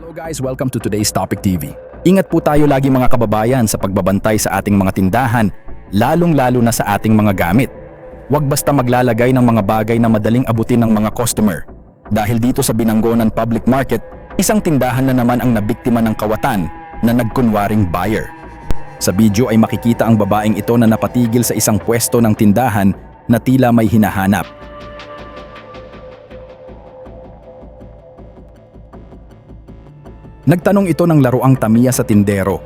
Hello guys, welcome to today's Topic TV. Ingat po tayo lagi mga kababayan sa pagbabantay sa ating mga tindahan, lalong-lalo na sa ating mga gamit. Huwag basta maglalagay ng mga bagay na madaling abutin ng mga customer. Dahil dito sa Binangonan Public Market, isang tindahan na naman ang nabiktima ng kawatan na nagkunwaring buyer. Sa video ay makikita ang babaeng ito na napatigil sa isang pwesto ng tindahan na tila may hinahanap. Nagtanong ito ng laruang tamiya sa tindero,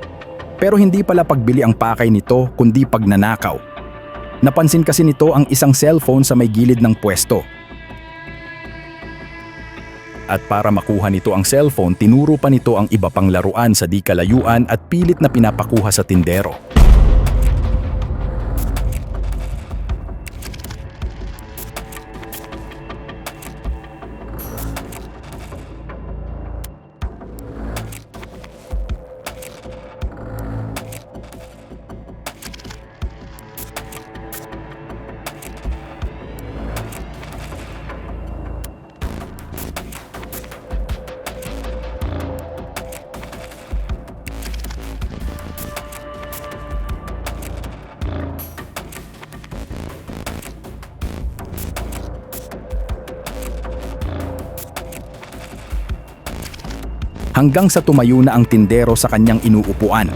pero hindi pala pagbili ang pakay nito kundi pagnanakaw. Napansin kasi nito ang isang cellphone sa may gilid ng pwesto. At para makuha nito ang cellphone, tinuro pa nito ang iba pang laruan sa di kalayuan at pilit na pinapakuha sa tindero. Hanggang sa tumayo na ang tindero sa kanyang inuupuan.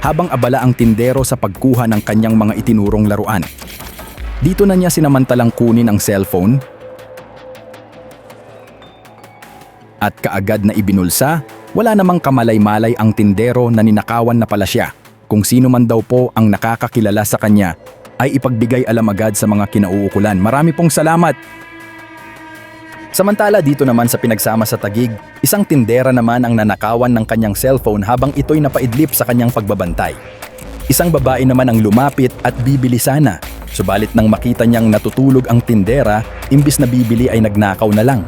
Habang abala ang tindero sa pagkuha ng kanyang mga itinurong laruan, dito na niya sinamantalang kunin ang cellphone at kaagad na ibinulsa. Wala namang kamalay-malay ang tindero na ninakawan na pala siya. Kung sino man daw po ang nakakakilala sa kanya ay ipagbigay alam agad sa mga kinauukulan. Marami pong salamat! Samantala dito naman sa pinagsama sa Taguig, isang tindera naman ang nanakawan ng kanyang cellphone habang ito'y napaidlip sa kanyang pagbabantay. Isang babae naman ang lumapit at bibili sana. Subalit nang makita niyang natutulog ang tindera, imbis na bibili ay nagnakaw na lang.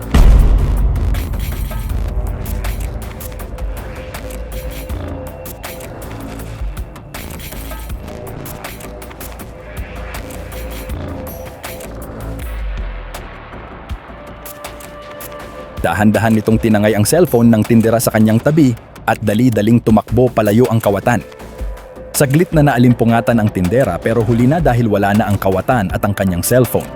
Dahan-dahan nitong tinangay ang cellphone ng tindera sa kanyang tabi at dali-daling tumakbo palayo ang kawatan. Saglit na naalimpungatan ang tindera pero huli na dahil wala na ang kawatan at ang kanyang cellphone.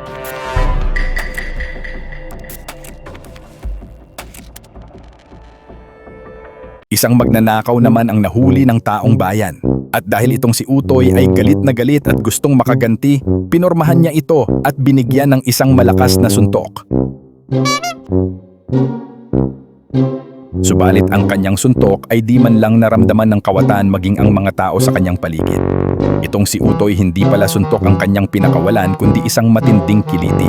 Isang magnanakaw naman ang nahuli ng taong bayan. At dahil itong si Utoy ay galit na galit at gustong makaganti, pinormahan niya ito at binigyan ng isang malakas na suntok. Subalit ang kanyang suntok ay di man lang naramdaman ng kawatan maging ang mga tao sa kanyang paligid. Itong si Utoy hindi pala suntok ang kanyang pinakawalan kundi isang matinding kiliti.